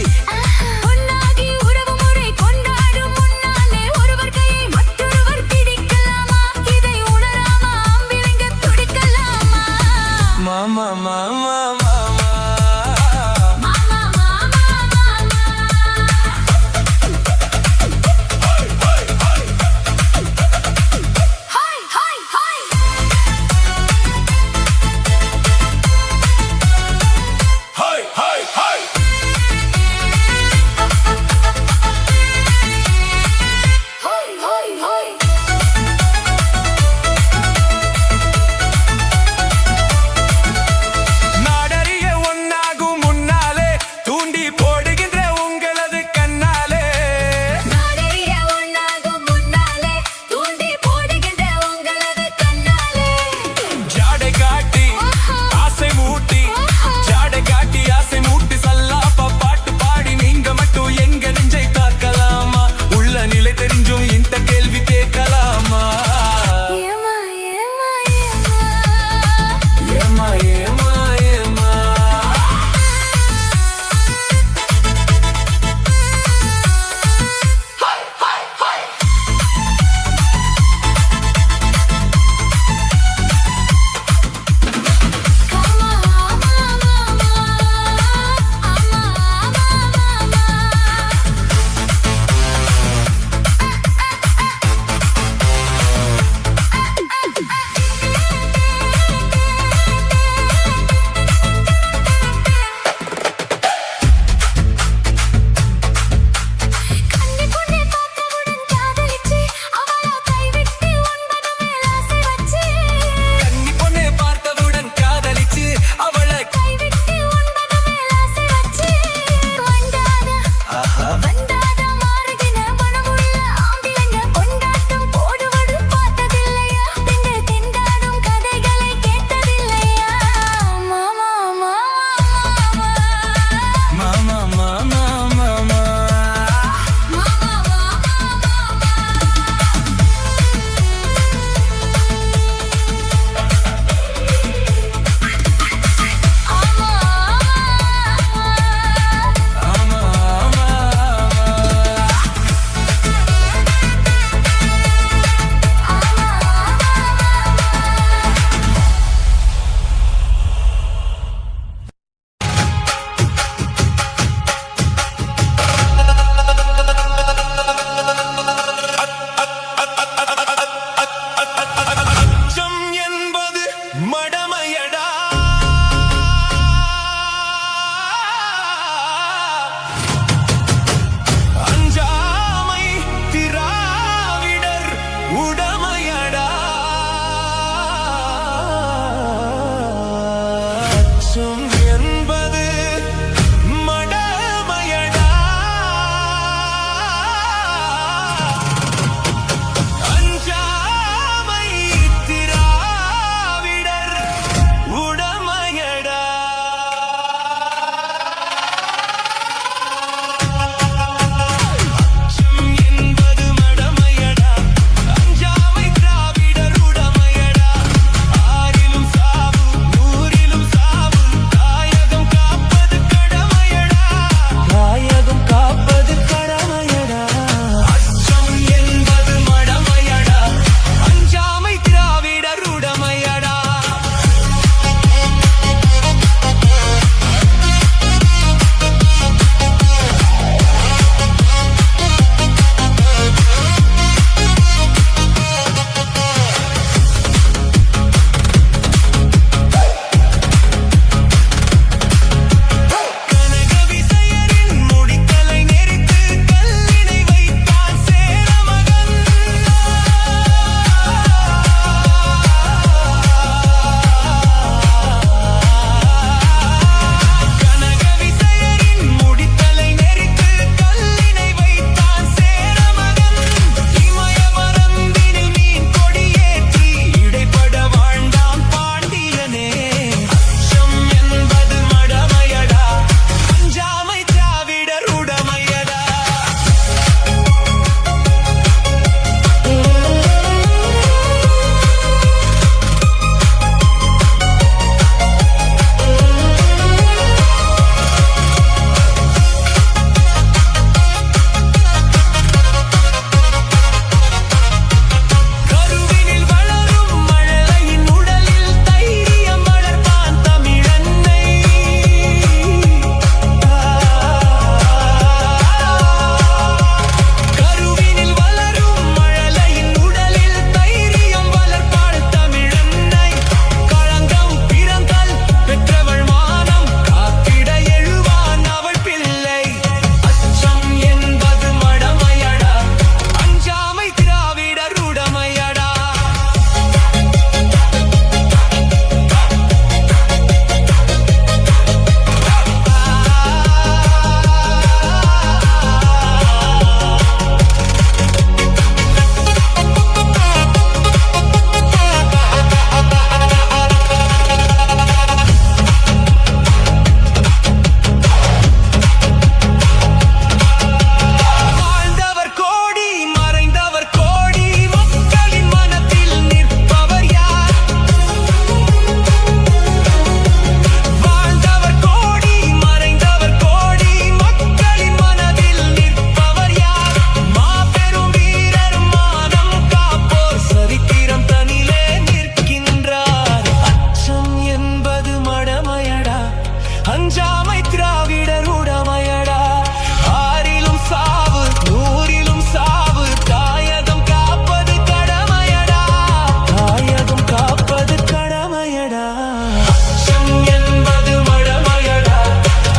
ஒன்னாகி உறவு முறை கொண்டாடும் முன்னாலே ஒருவர் கையை மற்றொருவர் பிடிக்கலாமா இதை உணராமா அம்பிளங்க துடிக்கலாமா மாமா மாமா மாமா மாமா மாமா மாமா hi hi hi Hey hey hey hi hi hi நாடறிய அச்சம் என்பது மடமையடா அஞ்சாமை திராவிடர் உடமையடா அச்சம் என்பது மடமையடா அஞ்சாமை திராவிடர் உடமையடா ஆறிலும் சாவு நூறிலும் சாவு தாயகம் காப்பது கடமையடா தாயகம் காப்பது கடமையடா அச்சம் என்பது மடமையடா அஞ்சாமை திராவிடர் உடமையடா கனக விசையரின் முடித்தலை நெரித்து கல்லினை வைத்தான் சேரமகன் கனக விசையரின் முடித்தலை நெரித்து கல்லினை வைத்தான் சேரமகன் இமய மறந்தினில் மீன் கொடியேற்றி இடைப்பட வாழ்ந்தான் பாண்டியனே அச்சம் என்பது மடமையடா அஞ்சாமை திராவிடர் உடமையடா கருவினில் வளரும் மழலையின் உடலில் தைரியம் வளர்ப்பான் தமிழன்னை கருவினில் வளரும் மழலையின் உடலில் தைரியம் வளர்ப்பாள் தமிழன்னை களங்கம் பிறந்தால் பெற்றவள் மானம் காத்திட எழுவான் அவள் பிள்ளை அச்சம் என்பது மடமையடா அஞ்சாமை திராவிடர் உடமையடா வாழ்ந்தவர் கோடி மறைந்தவர் கோடி மக்களின் மனத்தில் நிற்பவர் யார் வாழ்ந்தவர் கோடி மறைந்தவர் கோடி மக்களின் மனதில் நிற்பவர் யார் மாபெரும் வீரர் மானம் காப்போர் சரித்திரம் தனிலே நிற்கின்றார் அச்சம் என்பது மடமையடா அஞ்சாமை திராவிடர் உடமையடா ஆறிலும் சாவு நூறிலும் சாவு தாயகம் காப்பது கடமையடா தாயகம் காப்பது கடமையடா அச்சம் என்பது மடமையடா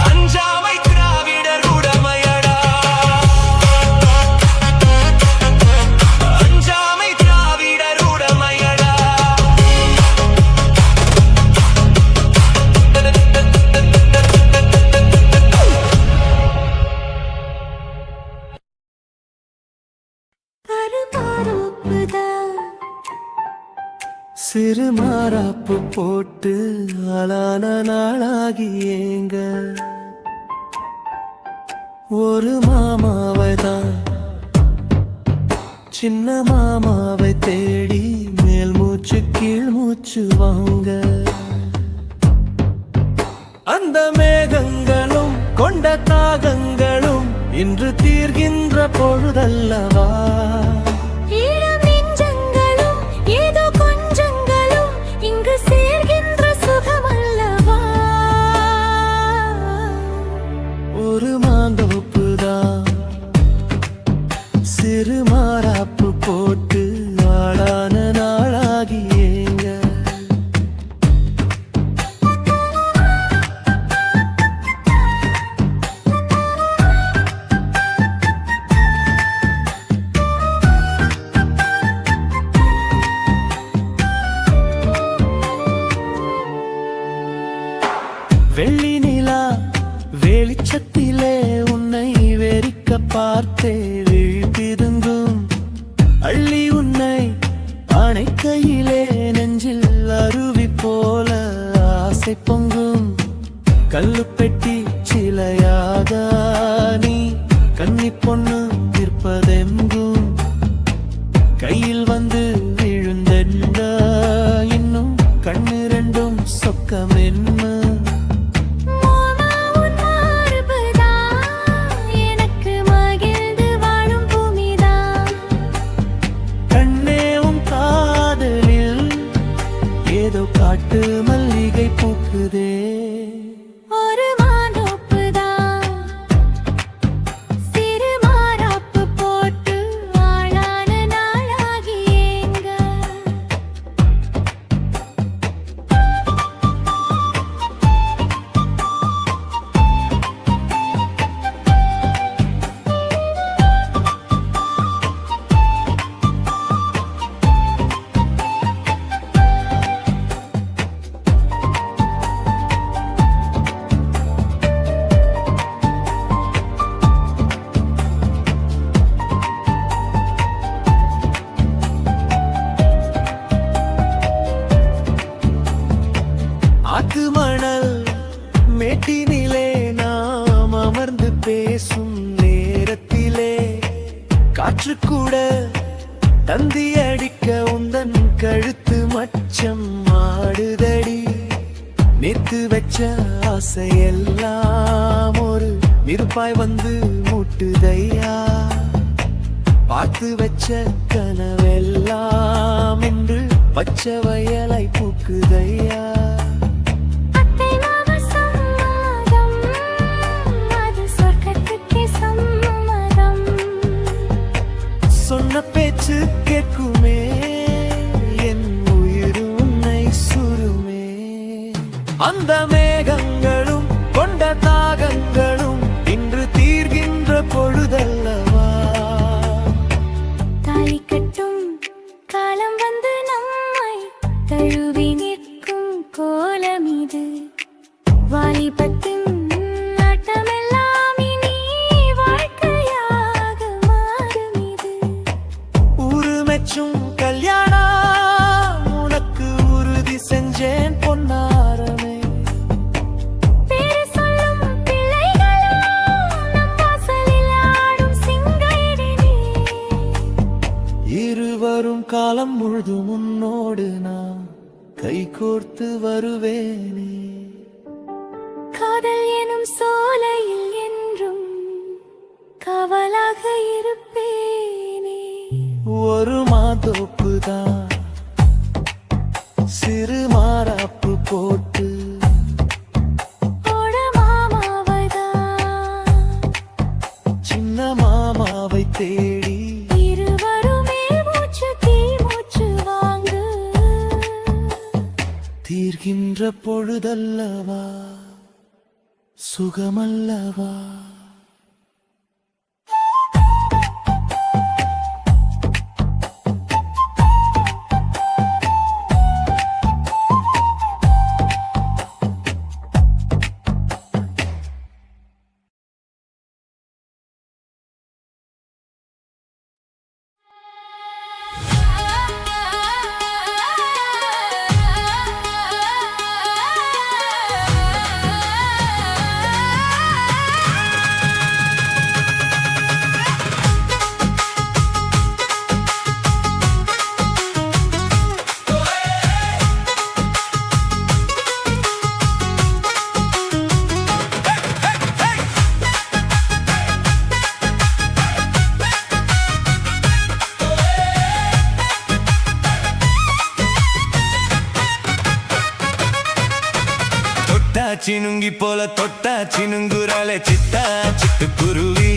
அஞ்சாமை திராவிடர் உடமையடா அஞ்சாமை திராவிடர் உடமையடா சிறு மாறாப்பு போட்டு ஆளான நாளாகி ஏங்க ஒரு மாமாவை தான் சின்ன மாமாவை தேடி மேல் மூச்சு கீழ் மூச்சு வாங்க அந்த மேகங்களும் கொண்ட தாகங்களும் இன்று தீர்கின்ற பொழுதல்லவா ஈரம் நெஞ்சங்களும் ஏதோ கொஞ்சங்களும் இங்கு சேர்கின்ற சுகமல்லவா ஒரு மாந்தோப்புதான் சிறு மாறாப்பு போட்டு ஆளான நாளாகி ஏங்க வெள்ளி நிலா வெளிச்சத்திலே உன்னை வெறிக்க பார்த்தே விழிப்பிதுங்கும் அள்ளி உன்னை அணைக்கையிலே நெஞ்சில் அருவி போல ஆசை பொங்கும் கல்லு பெட்டி சிலையாக நீ கன்னி பொண்ணு நிற்பதெங்கும் கையில் வந்து விழுந்தென்ற இன்னும் கண்ணு ரெண்டும் சொக்கம் என்ன ஏதோ காட்டு மல்லிகை பூக்குதே ஒரு மானோப்புதான் சிறு மாறாப்பு போட்டு ஆளான நாளாகி ஏங்க ஆத்து மணல் மேட்டினிலே நாம் அமர்ந்து பேசும் நேரத்திலே காற்று கூட தந்தி அடிக்க உந்தன் கழுத்து மச்சம் ஆடுதடி நேத்து வச்ச ஆசையெல்லாம் ஒரு நிருப்பாய் வந்து மூட்டுதையா பார்த்து வச்ச கனவெல்லாம் என்று பச்சை வயலாய் பூக்குதையா சொன்ன பேச்சு கேட்குமே என் உயிர் உன்னை சுருமே அந்த மேகங்களும் கொண்ட தாகங்களும் இன்று தீர்கின்ற பொழுதல்லவா தாலி கட்டும் காலம் வந்து நம்மை தழுவி நிற்கும் கோலம் இது வாலிபத்தின் கல்யாணம் உனக்கு உறுதி செஞ்சேன் பொன்னாரமே பேரு சொல்லும் பிள்ளைகளும் நம் வாசலில் ஆடும் சிங்காரினி இருவரும் காலம் முழுதும் உன்னோடு நான் கைகோர்த்து வருவேனே காதல் எனும் சோலையில் என்றும் காவலாக இருப்பேனே ஒரு மாதோப்புதான் சிறு மாறாப்பு போட்டு சின்ன மாமாவை தேடி இருவருமே மூச்சு தீ மூச்சு வாங்கு தீர்கின்ற பொழுதல்லவா சுகமல்லவா சினுங்கி போல தொட்டா சினுங்குறாளே சித்தா சிட்டுக்குருவி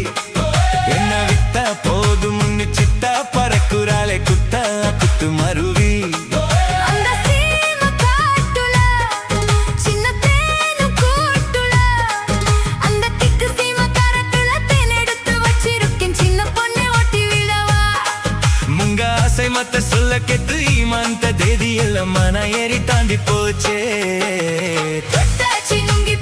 என்ன வித்தா போதும் முன்னு சித்தா பறக்குறாளே குத்தா குத்து மருவி அந்த சீம காட்டுல சின்ன தேனு கூட்டுல அந்த திக்கு சீம கரத்துல தேன் எடுத்து வச்சிருக்கேன் சின்ன பொண்ணு ஒட்டி விடவா முங்க ஆசை மத்த சொல்ல கெத்து ஈமாந்த தேதி எல்லாம் மன ஏறி தாண்டி போச்சே சினுங்கி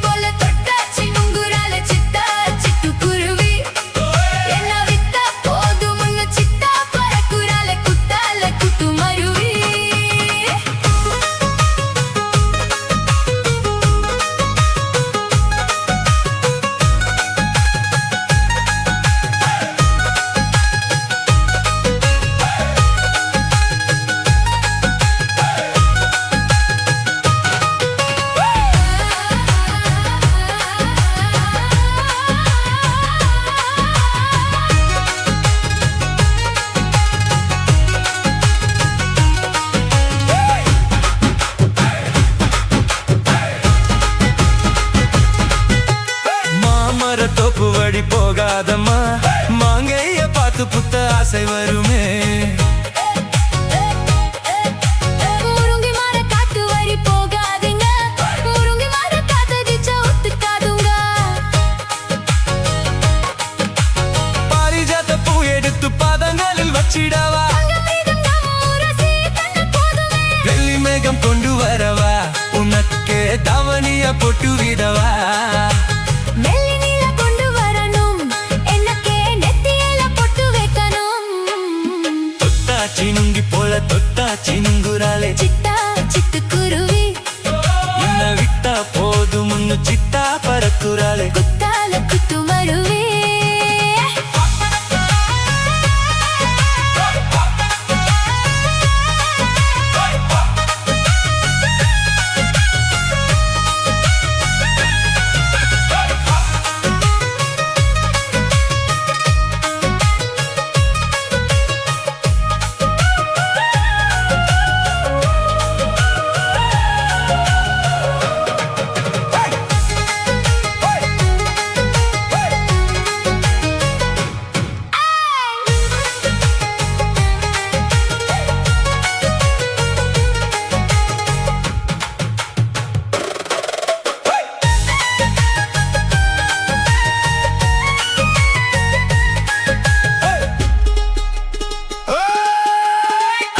போற தோப்பு வழி போகாதம்மா, மாங்கைய பார்த்து புத்த ஆசை வருமே. முருங்கை மர காட்டு வழி போகாதீங்க, முருங்கை மர காத்தடிச்சா ஒத்துக்காதுங்க. பாரிஜாத பூ எடுத்து பாதங்களில் வச்சிடவா, தங்கமேகம் நம்ம உரசி தந்த போதுமே. வெள்ளி மேகம் கொண்டு வரவா, உனக்கே தவணிய பொட்டு விடவா. வெள்ளி நீல கொண்டு வரணும், என்னக்கே நெத்தியில பொட்டு வைக்கணும். தொட்டாச்சி நுங்கி போல தொட்டாச்சி நுங்குறாளே, சிட்டா சிட்டுக்குருவி என்ன விட்டா போதும் முன்னு சிட்டா பறக்குறாளே. குத்தால குத்து மருவி.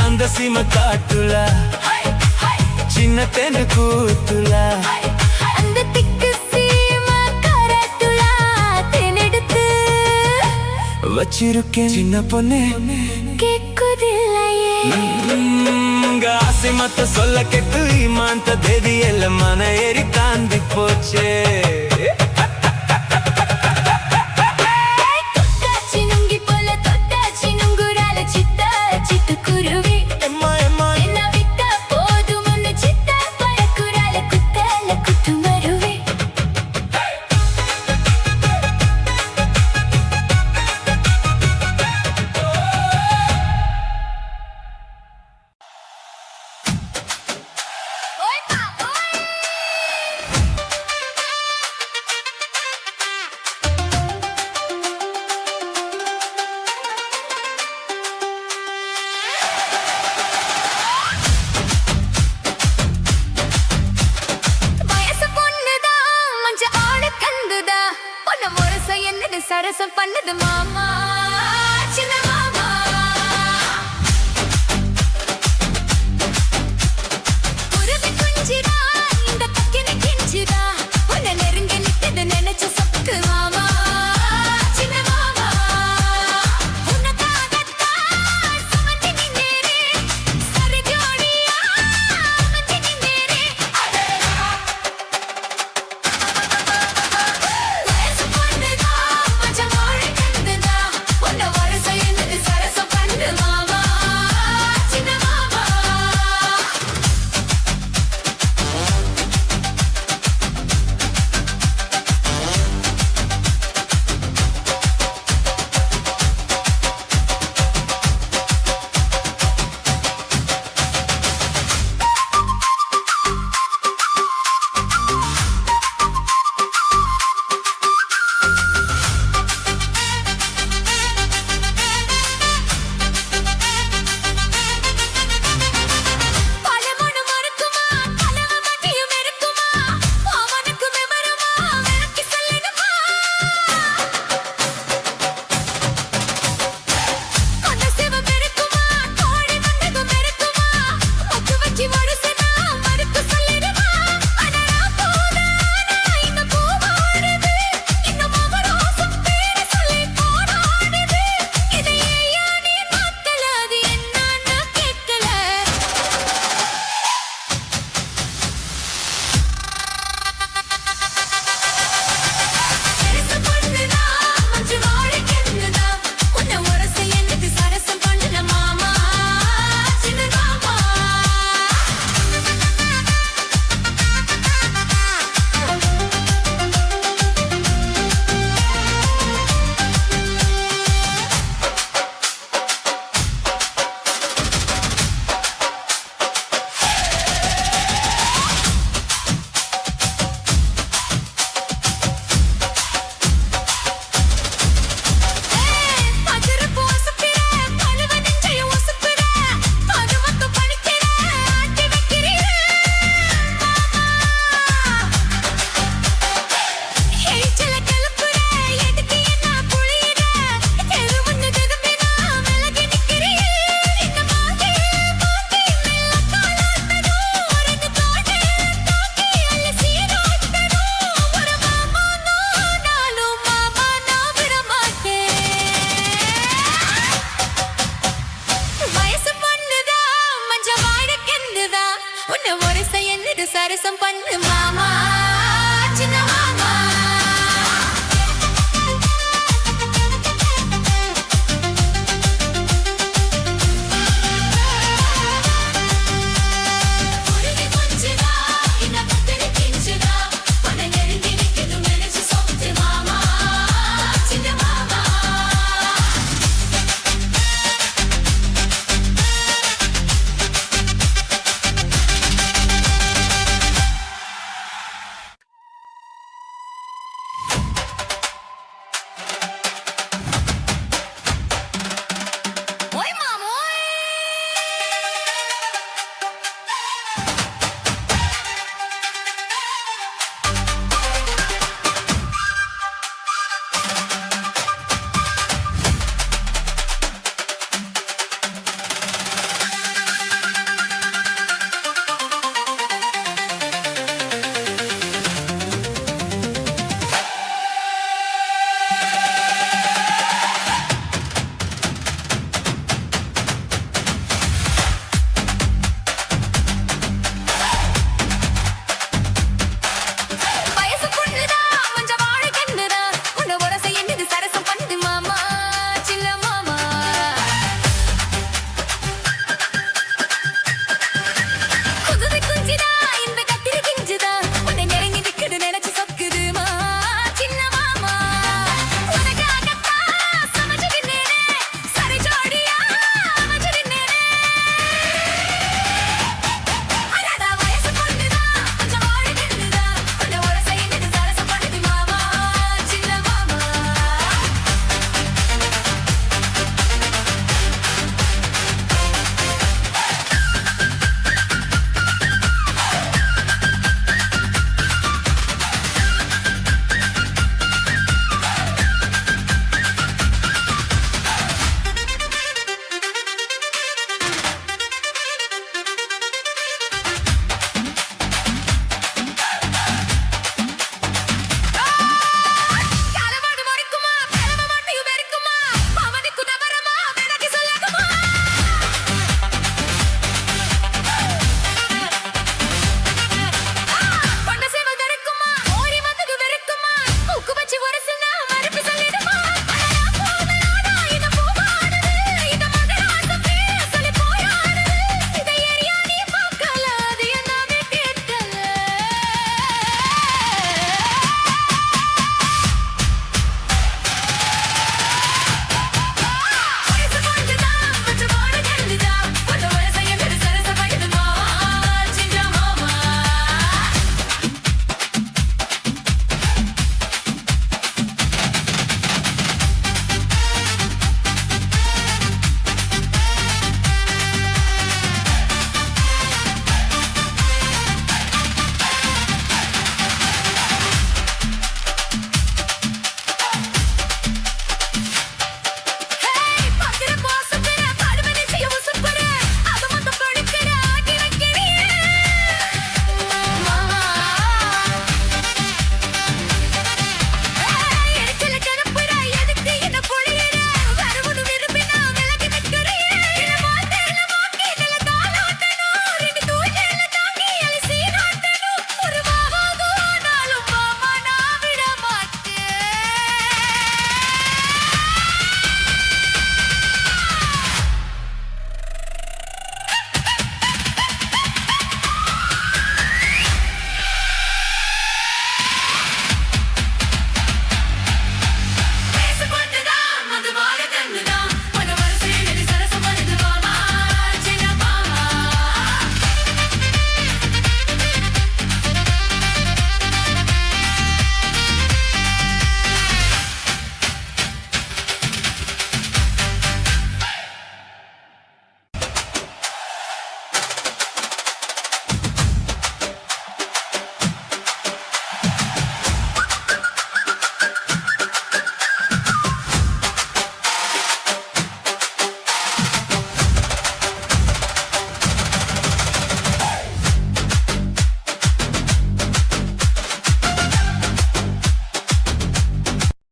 அந்த சீம காட்டுல சின்ன தென்னு கூத்துல, அந்த திக்கு சீமா கரட்டுலா தேனெடுத்து வச்சிருக்கேன் சின்ன பொண்ணே. கேக்குதில்லையே. ஆசை மத்த சொல்ல கேட்டு இமாந்த தேதி எல்லாம் மன ஏறி தாண்டி போச்சே. தொட்டாச்சி நுங்கி போல தொட்டாச்சி நுங்குறால சிட்டா சிட்டுக்குருவி. என்ன விட்டா போதும் ஒன்னு சிட்டா பறக்குறால குத்தால குத்து மருவி. வயசு பொண்ணுதான் மஞ்ச ஆட கந்துதா, பொண்ணு முரச என்னது சரசம் பண்ணுது மாமா. சின்ன